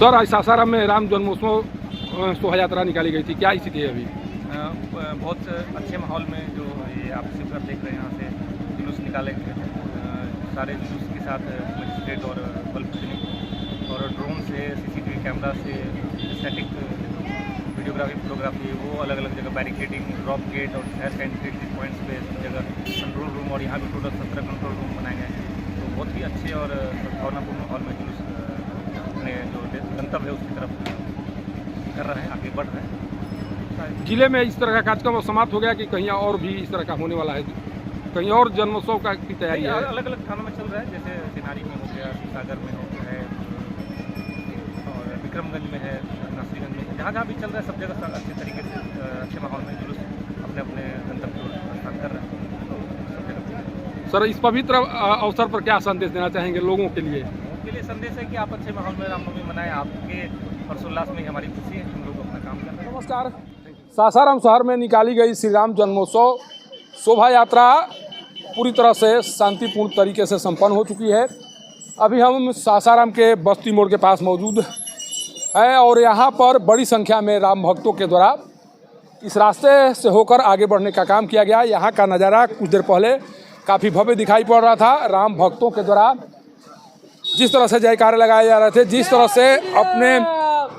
Sir, आज सासाराम में राम जन्मोत्सव शोभा यात्रा निकाली गई थी, क्या स्थिति है अभी? बहुत अच्छे माहौल में जो ये आप शिवकर देख रहे हैं, यहाँ से जुलूस निकाले गए सारे जुलूस के साथ मजिस्ट्रेट और बल्ब फिटिंग और ड्रोन से, सीसीटीवी कैमरा से, स्टैटिक वीडियोग्राफी, फोटोग्राफी, वो अलग अलग जगह बैरिकेडिंग, ड्रॉप गेट और शहर का एंट्री एग्जिट पॉइंट्स पे सब जगह कंट्रोल रूम, और यहाँ भी टोटल 17 कंट्रोल रूम बनाए गए हैं। तो बहुत ही अच्छे और सद्भावनापूर्ण माहौल में जुलूस अपने जो गंतव्य है उसकी तरफ कर रहे हैं, आगे बढ़ रहे हैं। जिले में इस तरह का कार्यक्रम समाप्त हो गया कि कहीं और भी इस तरह का होने वाला है? कहीं और जन्मोत्सव का की तैयारी है? अलग अलग थानों में चल रहा है, जैसे सिनारी में हो गया, सागर में हो है और विक्रमगंज में है, नासिरगंज में, जहाँ जहाँ भी चल रहा है सब जगह अच्छे तरीके से अच्छे माहौल में जुलूस अपने अपने गंतव्य को प्रस्थान कर रहे हैं। तो सब जगह सर, इस पवित्र अवसर पर क्या संदेश देना चाहेंगे लोगों के लिए? संदेश है कि आप अच्छे माहौल में रामनवमी मनाएं। आपके हर्षोल्लास में हमारी खुशी है, हम लोग अपना काम कर रहे हैं। नमस्कार। सासाराम शहर में निकाली गई श्री राम जन्मोत्सव शोभा यात्रा पूरी तरह से शांतिपूर्ण तरीके से संपन्न हो चुकी है। अभी हम सासाराम के बस्ती मोड़ के पास मौजूद हैं और यहाँ पर बड़ी संख्या में राम भक्तों के द्वारा इस रास्ते से होकर आगे बढ़ने का काम किया गया। यहाँ का नज़ारा कुछ देर पहले काफ़ी भव्य दिखाई पड़ रहा था। राम भक्तों के द्वारा जिस तरह से जयकारे लगाए जा रहे थे, जिस तरह से अपने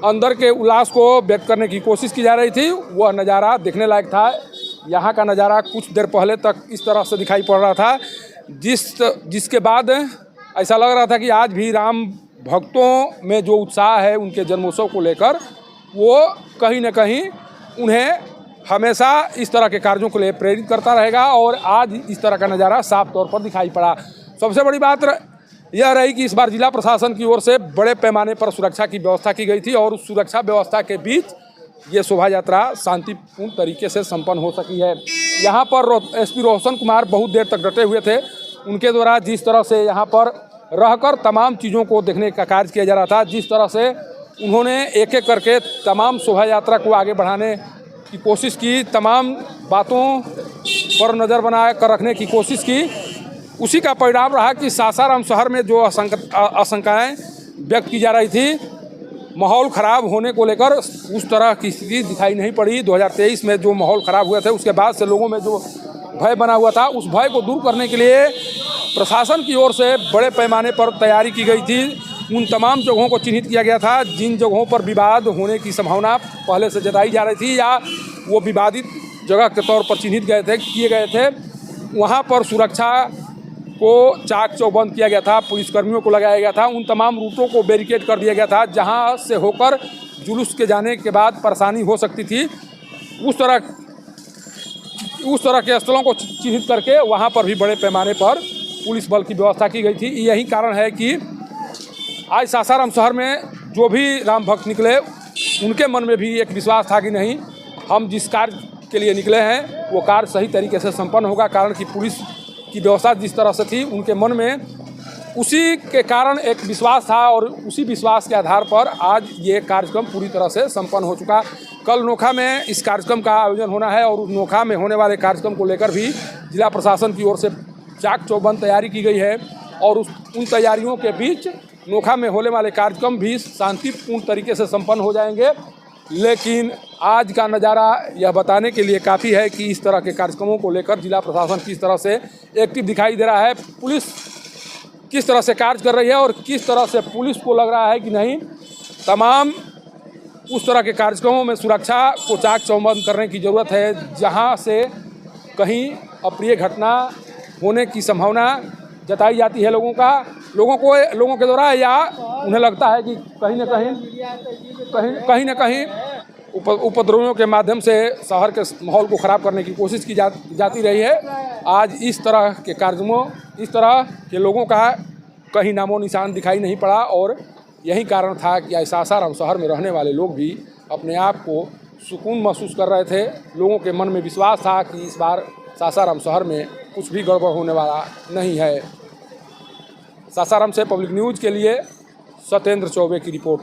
अंदर के उल्लास को व्यक्त करने की कोशिश की जा रही थी, वह नज़ारा देखने लायक था। यहाँ का नज़ारा कुछ देर पहले तक इस तरह से दिखाई पड़ रहा था, जिसके बाद ऐसा लग रहा था कि आज भी राम भक्तों में जो उत्साह है उनके जन्मोत्सव को लेकर, वो कहीं न कहीं उन्हें हमेशा इस तरह के कार्यों के लिए प्रेरित करता रहेगा। और आज इस तरह का नज़ारा साफ तौर पर दिखाई पड़ा। सबसे बड़ी बात यह रही कि इस बार जिला प्रशासन की ओर से बड़े पैमाने पर सुरक्षा की व्यवस्था की गई थी और उस सुरक्षा व्यवस्था के बीच ये शोभा यात्रा शांतिपूर्ण तरीके से संपन्न हो सकी है। यहाँ पर एसपी रोशन कुमार बहुत देर तक डटे हुए थे। उनके द्वारा जिस तरह से यहाँ पर रहकर तमाम चीज़ों को देखने का कार्य किया जा रहा था, जिस तरह से उन्होंने एक एक करके तमाम शोभा यात्रा को आगे बढ़ाने की कोशिश की, तमाम बातों पर नज़र बना कर रखने की कोशिश की, उसी का परिणाम रहा कि सासाराम शहर में जो आशंकाएं व्यक्त की जा रही थी, माहौल ख़राब होने को लेकर उस तरह की स्थिति दिखाई नहीं पड़ी। 2023 में जो माहौल ख़राब हुए थे, उसके बाद से लोगों में जो भय बना हुआ था, उस भय को दूर करने के लिए प्रशासन की ओर से बड़े पैमाने पर तैयारी की गई थी। उन तमाम जगहों को चिन्हित किया गया था जिन जगहों पर विवाद होने की संभावना पहले से जताई जा रही थी या वो विवादित जगह के तौर पर चिन्हित किए गए थे। वहाँ पर सुरक्षा को चाक चौबंद किया गया था, पुलिसकर्मियों को लगाया गया था, उन तमाम रूटों को बैरिकेड कर दिया गया था जहां से होकर जुलूस के जाने के बाद परेशानी हो सकती थी। उस तरह के स्थलों को चिन्हित करके वहां पर भी बड़े पैमाने पर पुलिस बल की व्यवस्था की गई थी। यही कारण है कि आज सासाराम शहर में जो भी राम भक्त निकले, उनके मन में भी एक विश्वास था कि नहीं, हम जिस कार्य के लिए निकले हैं वो कार्य सही तरीके से संपन्न होगा। कारण कि पुलिस की व्यवस्था जिस तरह से थी, उनके मन में उसी के कारण एक विश्वास था और उसी विश्वास के आधार पर आज ये कार्यक्रम पूरी तरह से संपन्न हो चुका। कल नोखा में इस कार्यक्रम का आयोजन होना है और उस नोखा में होने वाले कार्यक्रम को लेकर भी जिला प्रशासन की ओर से चाक चौबंद तैयारी की गई है और उन तैयारियों के बीच नोखा में होने वाले कार्यक्रम भी शांतिपूर्ण तरीके से संपन्न हो जाएंगे। लेकिन आज का नज़ारा यह बताने के लिए काफ़ी है कि इस तरह के कार्यक्रमों को लेकर जिला प्रशासन किस तरह से एक्टिव दिखाई दे रहा है, पुलिस किस तरह से कार्य कर रही है और किस तरह से पुलिस को लग रहा है कि नहीं, तमाम उस तरह के कार्यक्रमों में सुरक्षा को चाक चौबंद करने की ज़रूरत है जहां से कहीं अप्रिय घटना होने की संभावना जताई जाती है लोगों के द्वारा, या उन्हें लगता है कि कहीं न कहीं उपद्रवियों के माध्यम से शहर के माहौल को ख़राब करने की कोशिश की जाती रही है। आज इस तरह के कार्यक्रमों, इस तरह के लोगों का कहीं नामो निशान दिखाई नहीं पड़ा और यही कारण था कि सासाराम शहर में रहने वाले लोग भी अपने आप को सुकून महसूस कर रहे थे। लोगों के मन में विश्वास था कि इस बार सासाराम शहर में कुछ भी गड़बड़ होने वाला नहीं है। सासाराम से पब्लिक न्यूज़ के लिए सत्येंद्र चौबे की रिपोर्ट।